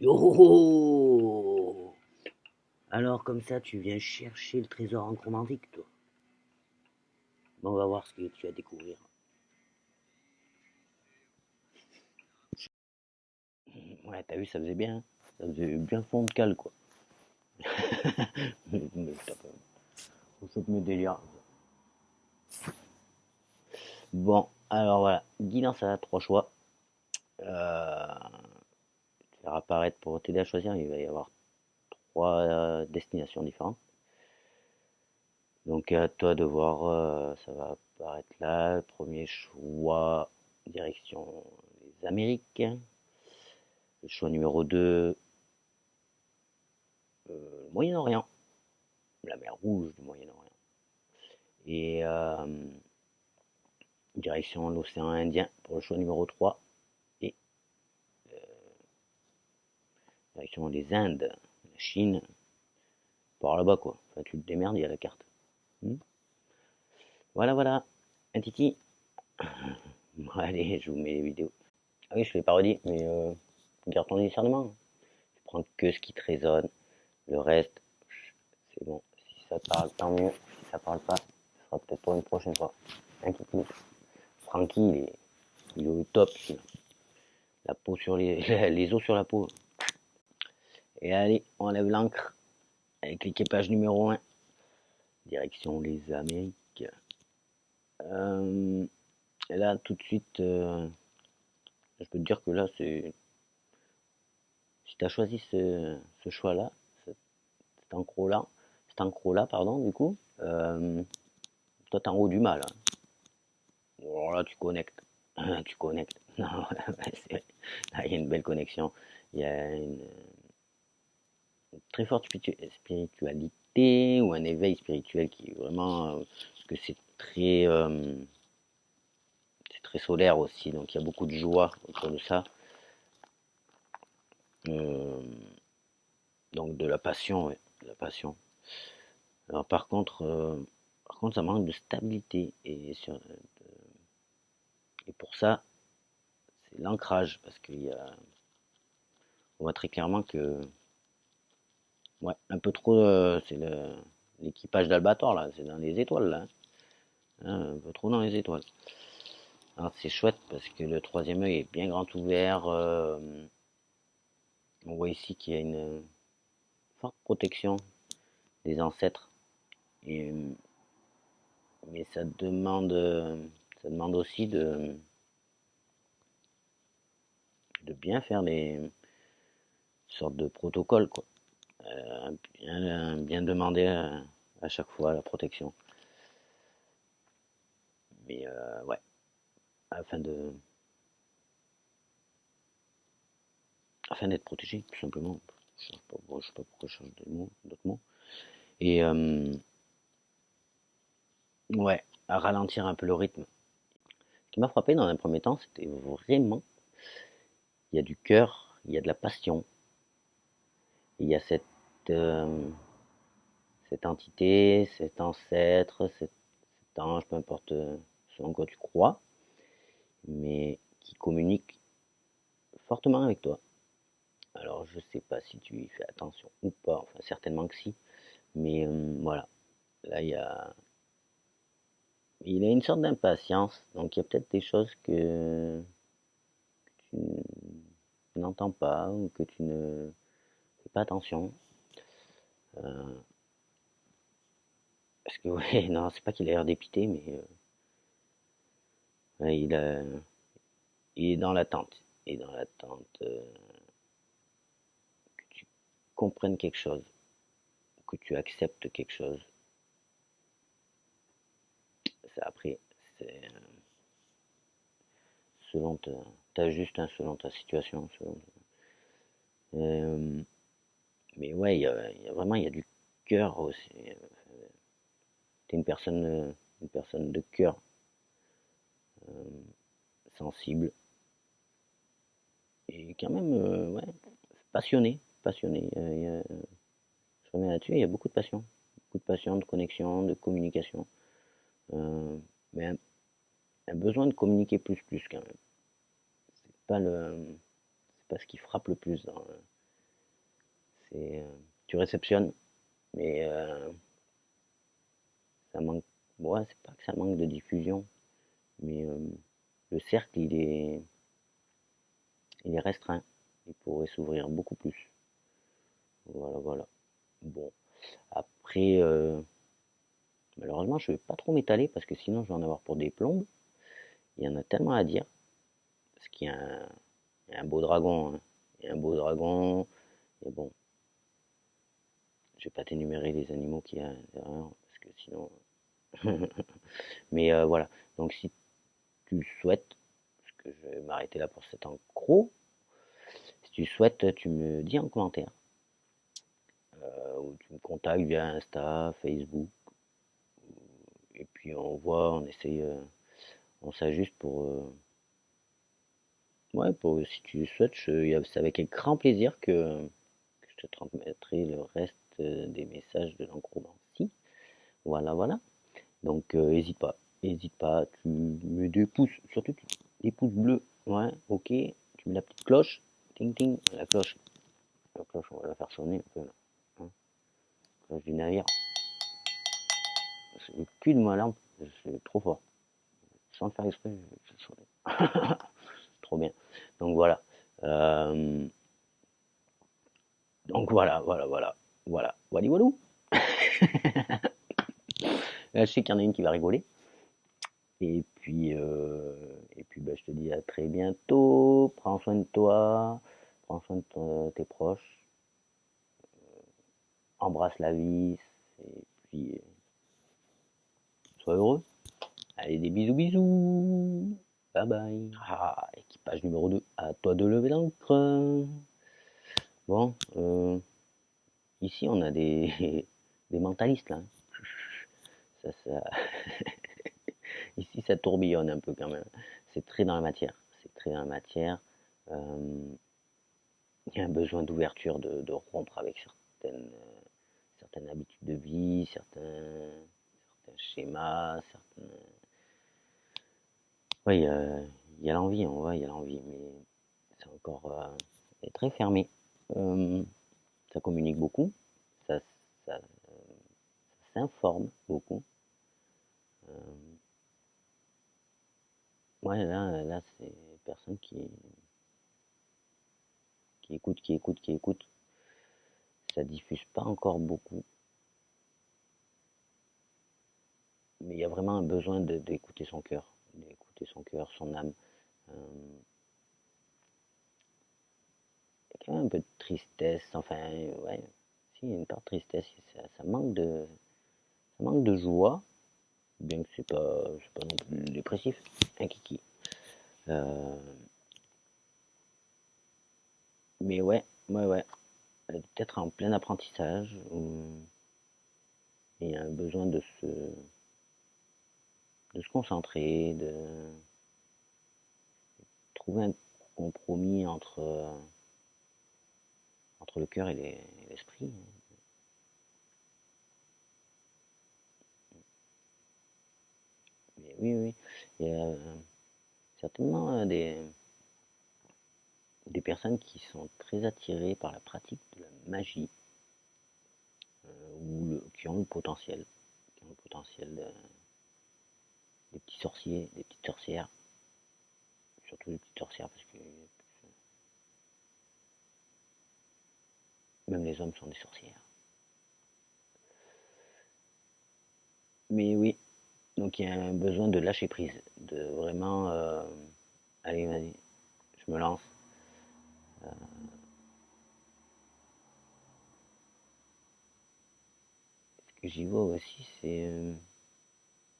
Yo! Alors comme ça, tu viens chercher le trésor encromantique, toi. Bon, on va voir ce que tu vas découvrir. Ouais, t'as vu, ça faisait bien. Ça faisait bien fond de cale, quoi. Mais faut choper mes délires. Bon, alors voilà. Guidance a trois choix. Tu vas apparaître pour t'aider à choisir. Il va y avoir trois destinations différentes. Donc à toi de voir, ça va apparaître là. Premier choix, direction les Amériques. Le choix numéro 2, le Moyen-Orient, la mer Rouge du Moyen-Orient. Et direction l'océan Indien pour le choix numéro 3. Et direction les Indes, la Chine, par là-bas quoi. Enfin, tu te démerdes, il y a la carte. Hmm. Voilà, voilà. Un titi. Bon, allez, je vous mets les vidéos. Ah oui, je fais parodie, mais garde ton discernement. Tu prends que ce qui te résonne. Le reste, c'est bon. Si ça parle, tant mieux. Si ça parle pas, ce sera peut-être pour une prochaine fois. Un titi. Francky, il est au top. La peau sur les, les os sur la peau. Et allez, on lève l'ancre avec l'équipage numéro 1. Direction les Amériques. Et là, tout de suite, je peux te dire que là, c'est. Si tu as choisi ce choix-là, cet encro-là, pardon, du coup, toi, t'es en haut du mal. Hein. Alors là, tu connectes. Tu connectes. Non, là, il y a une belle connexion. Il y a une très forte spiritualité ou un éveil spirituel qui est vraiment. Parce que c'est très solaire aussi, donc il y a beaucoup de joie autour de ça. Euh, donc de la passion, ouais, de la passion. Alors par contre, ça manque de stabilité et pour ça, c'est l'ancrage parce on voit très clairement que, ouais, un peu trop, c'est l'équipage d'Albator là, c'est dans les étoiles là, hein, un peu trop dans les étoiles. Alors c'est chouette parce que le troisième œil est bien grand ouvert. On voit ici qu'il y a une forte protection des ancêtres. Et, mais ça demande aussi de bien faire les sortes de protocoles, quoi. Bien demander à chaque fois la protection. Mais ouais, afin de afin d'être protégé, tout simplement. Je sais pas, bon, je sais pas pourquoi je change d'autres mots. Et ouais, à ralentir un peu le rythme. Ce qui m'a frappé dans un premier temps, c'était vraiment, il y a du cœur, il y a de la passion, il y a euh, cette entité, cet ancêtre, cet ange, peu importe selon quoi tu crois, mais qui communique fortement avec toi. Alors je sais pas si tu y fais attention ou pas, enfin certainement que si, mais voilà, là il a une sorte d'impatience, donc il y a peut-être des choses que tu n'entends pas ou que tu ne fais pas attention. Euh, Parce que ouais, non, c'est pas qu'il a l'air dépité, mais ouais, il est dans l'attente. Et dans l'attente que tu comprennes quelque chose, que tu acceptes quelque chose. Ça, après, c'est selon t'ajustes hein, selon ta situation. Euh, mais ouais, vraiment, il y a du cœur aussi. T'es une personne de cœur, sensible et quand même, ouais, passionné. Je reviens là-dessus, il y a beaucoup de passion, de connexion, de communication, euh, mais un besoin de communiquer plus quand même. C'est pas le, c'est pas ce qui frappe le plus. C'est, tu réceptionnes, mais ça manque. Ouais, c'est pas que ça manque de diffusion, mais le cercle, il est restreint. Il pourrait s'ouvrir beaucoup plus. Voilà, voilà. Bon, après, malheureusement, je ne vais pas trop m'étaler parce que sinon, je vais en avoir pour des plombes. Il y en a tellement à dire. Parce qu'il y a un beau dragon, hein. Il y a un beau dragon. Et bon, je vais pas t'énumérer les animaux qu'il y a derrière parce que sinon. Mais voilà. Donc, si tu souhaites, parce que je vais m'arrêter là pour cet encro, si tu souhaites, tu me dis en commentaire. Ou tu me contactes via Insta, Facebook. Et puis on voit, on essaye, on s'ajuste pour. Ouais, si tu souhaites, c'est avec un grand plaisir que je te transmettrai le reste des messages de l'encromancie. Voilà, voilà. Donc, hésite pas, tu mets des pouces, surtout des pouces bleus. Ouais, ok. Tu mets la petite cloche, ting ting, la cloche, on va la faire sonner un peu là. Hein, cloche du navire. C'est le cul de ma lampe, c'est trop fort. Sans le faire exprès, je vais sonner. Trop bien. Donc voilà. Euh, donc voilà, voilà, voilà. Voilà. Wally Walou. Là, je sais qu'il y en a une qui va rigoler. Et puis bah, je te dis à très bientôt. Prends soin de toi. Prends soin de tes proches. Embrasse la vie. Et puis, sois heureux. Allez, des bisous, bisous. Bye bye. Ah, équipage numéro 2. À toi de lever l'ancre. Bon, ici on a des, des mentalistes là, hein. Ça, ici ça tourbillonne un peu quand même. C'est très dans la matière. C'est très dans la matière. Euh, il y a un besoin d'ouverture, de rompre avec certaines habitudes de vie, certains schémas, certains. Oui, il y a l'envie, on voit, il y a l'envie, mais c'est encore c'est très fermé. Euh, Ça communique beaucoup, ça, ça s'informe beaucoup. Euh, ouais, là c'est personne qui écoute, qui écoute, qui écoute. Ça diffuse pas encore beaucoup, mais il y a vraiment un besoin d'écouter son cœur, son âme. Euh, il y a quand même un peu de tristesse, enfin, ouais, si, il y a une part de tristesse, ça manque de joie, bien que c'est pas non plus dépressif, un kiki. Euh, mais ouais, ouais, ouais, elle est peut-être en plein apprentissage, il y a un besoin de se concentrer, de trouver un compromis entre le cœur et l'esprit. Mais oui, oui, il y a certainement des personnes qui sont très attirées par la pratique de la magie, ou qui ont le potentiel des petits sorciers, des petites sorcières, surtout des petites sorcières parce que même les hommes sont des sorcières. Mais oui, donc il y a un besoin de lâcher prise, de vraiment, allez, vas-y, je me lance. Ce que j'y vois aussi, c'est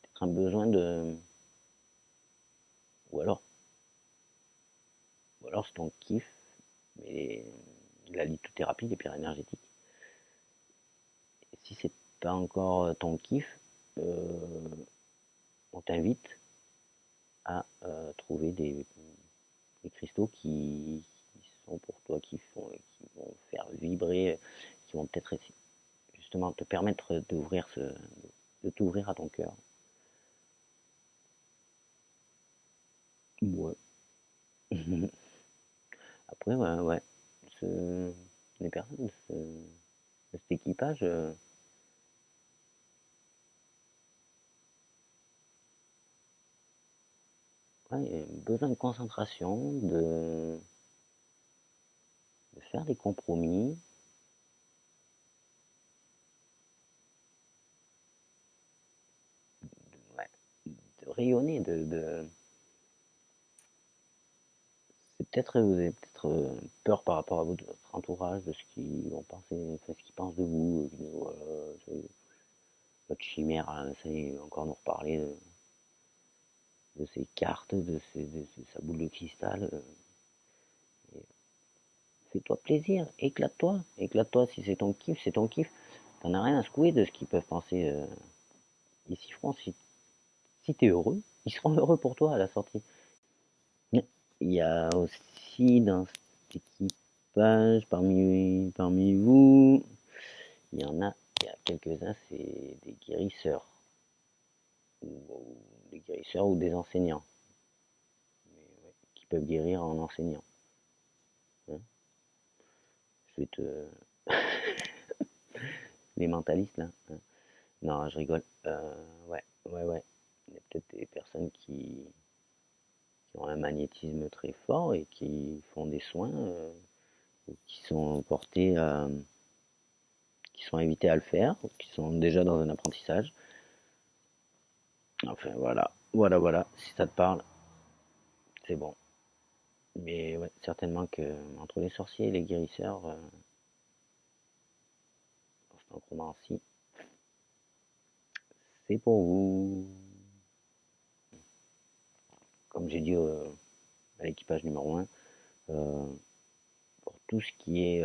peut-être un besoin de, ou alors, ou alors c'est ton kiff, mais la lithothérapie, les pierres énergétiques. Et si c'est pas encore ton kiff, euh, on t'invite à trouver des cristaux qui sont pour toi, qui vont faire vibrer, qui vont peut-être justement te permettre de t'ouvrir à ton cœur. Ouais. Après, ouais, ouais. les personnes de cet équipage, ouais, besoin de concentration, de faire des compromis, ouais, de rayonner, vous avez peut-être peur par rapport à votre entourage, de ce qu'ils vont penser, enfin, ce qu'ils pensent de vous, voilà, votre chimère, hein, ça y est, encore nous reparler de ces cartes, de sa boule de cristal. Fais-toi plaisir, éclate-toi, éclate-toi, si c'est ton kiff, c'est ton kiff. T'en as rien à secouer de ce qu'ils peuvent penser. Ici, France, si t'es heureux, ils seront heureux pour toi à la sortie. Il y a aussi dans cet équipage, parmi vous, il y a quelques-uns, c'est des guérisseurs, des guérisseurs ou des enseignants, ouais, qui peuvent guérir en enseignant. Hein. Je vais te... Les mentalistes, là. Hein. Non, je rigole. Ouais, ouais, ouais. Il y a peut-être des personnes qui ont un magnétisme très fort et qui font des soins, ou qui sont portés à, qui sont invités à le faire, ou qui sont déjà dans un apprentissage. Enfin voilà, voilà. Si ça te parle, c'est bon. Mais ouais, certainement que entre les sorciers et les guérisseurs, dans cette roman-ci, c'est pour vous. Comme j'ai dit à l'équipage numéro 1, pour tout ce qui est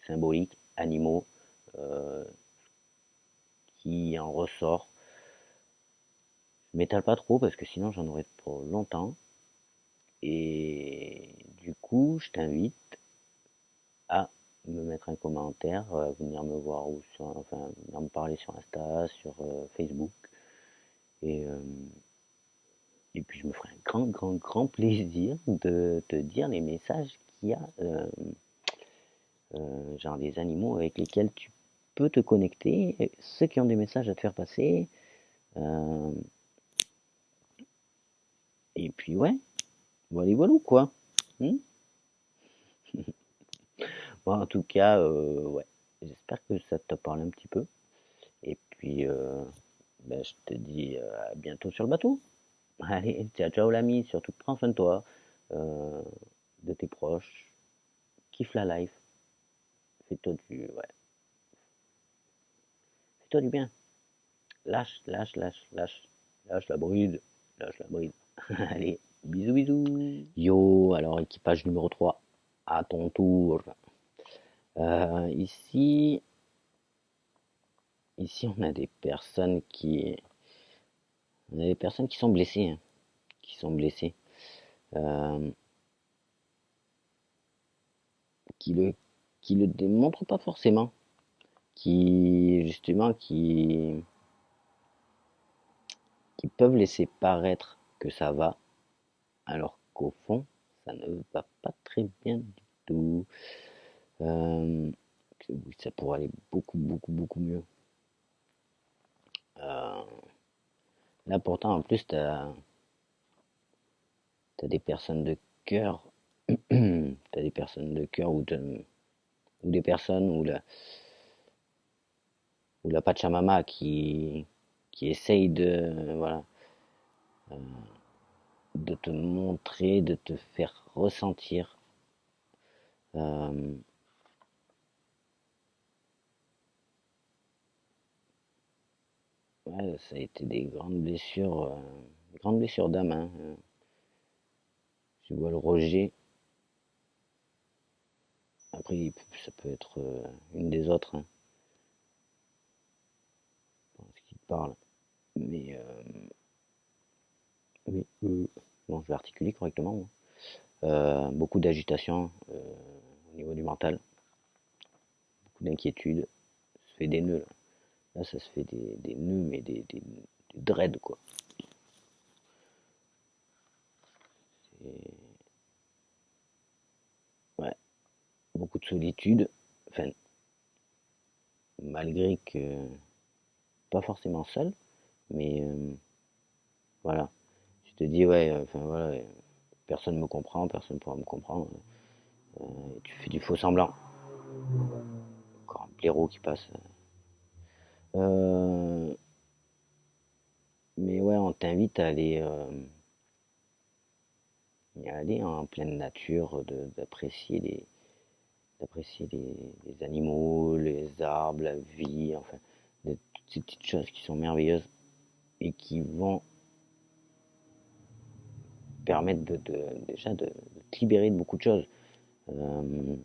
symbolique, animaux, euh, qui en ressort. Je m'étale pas trop parce que sinon j'en aurais pour longtemps. Et du coup, je t'invite à me mettre un commentaire, venir me voir ou enfin venir me parler sur Insta, sur Facebook. Et, euh, et puis je me ferai un grand plaisir de te dire les messages qu'il y a, genre des animaux avec lesquels tu peux te connecter, ceux qui ont des messages à te faire passer. euh, et puis ouais, voilà quoi. Hmm. Bon, en tout cas, ouais, j'espère que ça te parle un petit peu. Et puis, ben, je te dis à bientôt sur le bateau. Allez, ciao l'ami, surtout prends soin de toi, euh, de tes proches, kiffe la life, ouais, fais-toi du bien, lâche la bride, lâche la bride. Allez, bisous. Yo, alors équipage numéro 3 à ton tour. Ici, on a des personnes qui sont blessées, hein, qui sont blessées, euh, qui le, qui le démontrent pas forcément, qui justement qui peuvent laisser paraître que ça va, alors qu'au fond, ça ne va pas très bien du tout. Euh, oui, ça pourrait aller beaucoup mieux. Euh, Là pourtant, en plus, t'as des personnes de cœur, t'as des personnes de cœur ou des personnes ou la Pachamama qui essaye voilà, de te montrer, de te faire ressentir. Euh, ouais, ça a été des grandes blessures d'âme. Hein. Tu vois le rejet. Après, ça peut être une des autres, hein, ce qui te parle. Mais oui, bon, je vais articuler correctement. Moi. Beaucoup d'agitation au niveau du mental, beaucoup d'inquiétude. Ça se fait des nœuds là. Là, ça se fait des nœuds, mais des dreads quoi. C'est- Ouais, beaucoup de solitude, enfin, malgré que pas forcément seul, mais voilà. Tu te dis, ouais, enfin voilà, personne me comprend, personne pourra me comprendre. Tu fais du faux semblant. Encore un blaireau qui passe. Euh, mais ouais, on t'invite à aller en pleine nature, d'apprécier les animaux, les arbres, la vie, enfin, toutes ces petites choses qui sont merveilleuses et qui vont permettre déjà de te libérer de beaucoup de choses. Euh,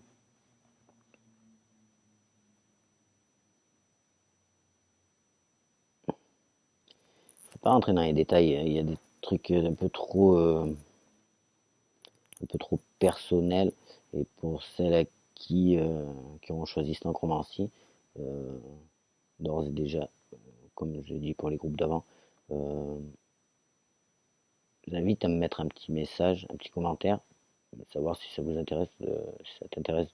Faut pas rentrer dans les détails, il y a des trucs un peu trop personnels et pour celles à qui ont choisi cette necromancie, euh, d'ores et déjà, comme je l'ai dit pour les groupes d'avant, euh, j'invite à me mettre un petit message, un petit commentaire, savoir si ça vous intéresse, si ça t'intéresse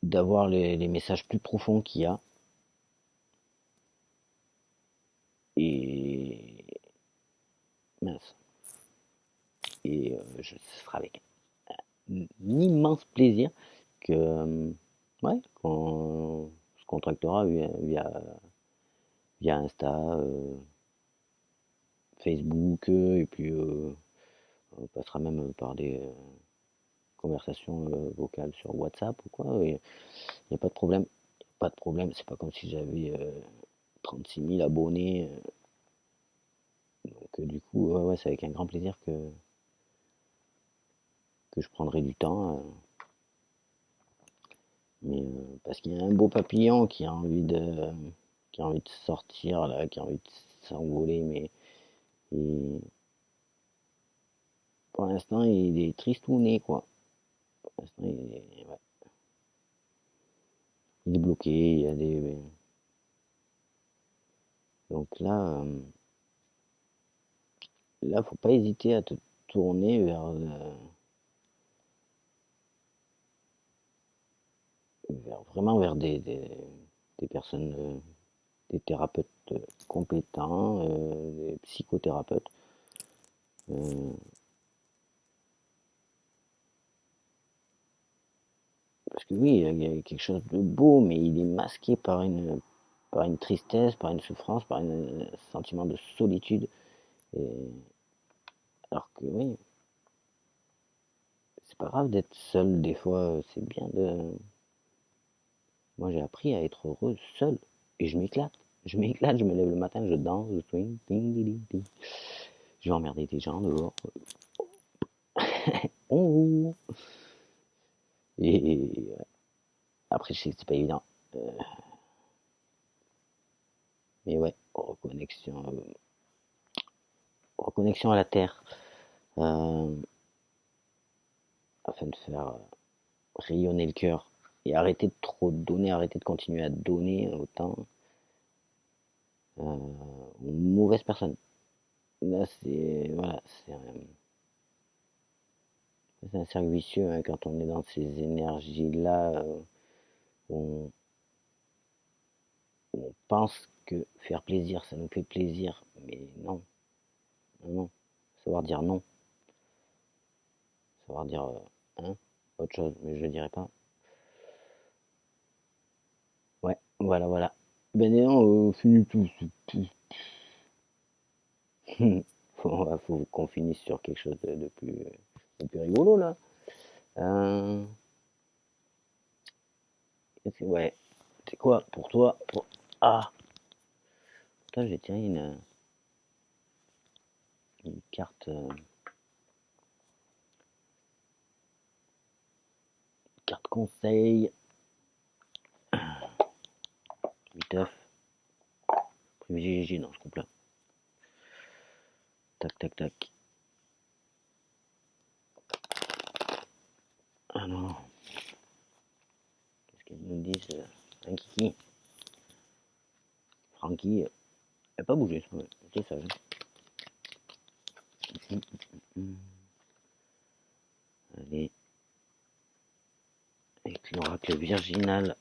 d'avoir les messages plus profonds qu'il y a. Et mince. Et ce sera avec un immense plaisir que ouais, qu'on se contactera via Insta, Facebook, et puis on passera même par des conversations vocales sur WhatsApp ou quoi. Il n'y a pas de problème. Pas de problème, c'est pas comme si j'avais 36 000 abonnés. Donc du coup, ouais, ouais, c'est avec un grand plaisir que je prendrai du temps. Mais parce qu'il y a un beau papillon qui a envie de sortir là, qui a envie de s'envoler, mais pour l'instant il est tristouné quoi. Pour l'instant ouais, il est bloqué, il y a des donc là faut pas hésiter à te tourner vraiment vers des personnes, des thérapeutes compétents, des psychothérapeutes. Euh, Parce que oui, il y a quelque chose de beau, mais il est masqué par une tristesse, par une souffrance, par un sentiment de solitude. Et, alors que oui, c'est pas grave d'être seul des fois, c'est bien de... Moi j'ai appris à être heureux seul, et je m'éclate. Je m'éclate, je me lève le matin, je danse, je swing, ding, ding, ding, ding. Je vais emmerder des gens dehors. Oh. Ouais. Après je sais que c'est pas évident. Euh, mais ouais, reconnexion à la terre. Euh, Afin de faire rayonner le cœur et arrêter de trop donner, arrêter de continuer à donner autant aux mauvaises personnes. Là, c'est voilà, c'est un cercle vicieux hein, quand on est dans ces énergies-là, on, on pense que faire plaisir, ça nous fait plaisir, mais non, non, non. Savoir dire non, savoir dire hein, autre chose, mais je ne dirais pas. Ouais, voilà, voilà. Ben non, fini tout. Faut qu'on finisse sur quelque chose de plus rigolo là. Euh, ouais, c'est quoi pour toi Ah, toi j'ai tiré une carte conseil. 8 œufs, privilégié dans ce couple-là. Tac, tac, tac. Ah non, qu'est-ce qu'ils nous disent un kiki. Francky, elle n'a pas bougé, ouais, c'est sage. Allez, avec le virginal.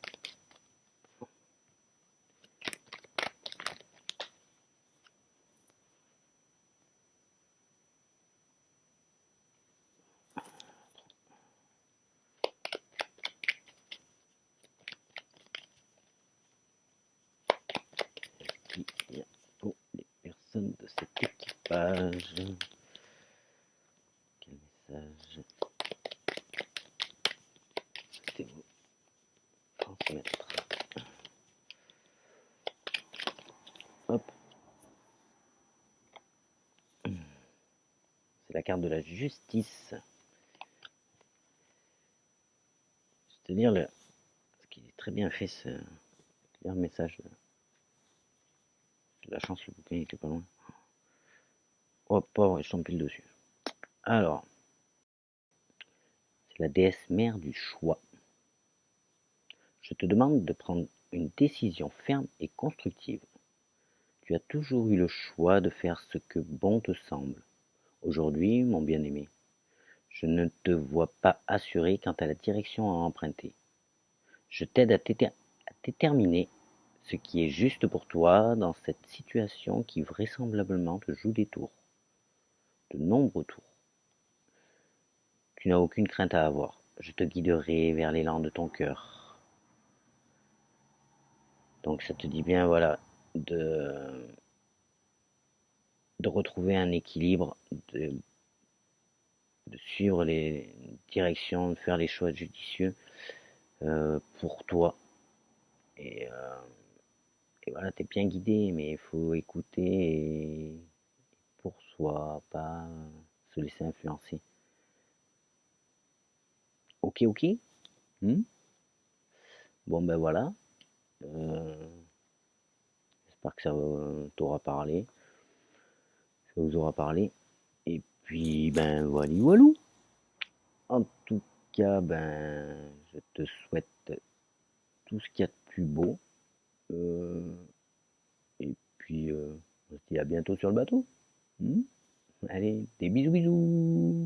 Il y a pour les personnes de cet équipage. Quel message? Souhaitez-vous transmettre? Hop. C'est la carte de la justice. Je vais te lire le. Parce qu'il est très bien fait ce. Lire le message. J'ai de la chance, le bouquin était pas loin. Oh pauvre, je tombe pile dessus. Alors, c'est la déesse mère du choix. Je te demande de prendre une décision ferme et constructive. Tu as toujours eu le choix de faire ce que bon te semble. Aujourd'hui, mon bien-aimé, je ne te vois pas assuré quant à la direction à emprunter. Je t'aide à déterminer ce qui est juste pour toi dans cette situation qui vraisemblablement te joue des tours, de nombreux tours. Tu n'as aucune crainte à avoir. Je te guiderai vers l'élan de ton cœur. Donc ça te dit bien, voilà, de retrouver un équilibre, de suivre les directions, de faire les choix judicieux pour toi. Et voilà, t'es bien guidé, mais il faut écouter pour soi, pas se laisser influencer. Ok, ok. Bon ben voilà. J'espère que ça t'aura parlé. Ça vous aura parlé. Et puis ben voilà, voilou. En tout cas, ben je te souhaite tout ce qu'il y a de plus beau. Et puis on se dit à bientôt sur le bateau. Allez, des bisous bisous.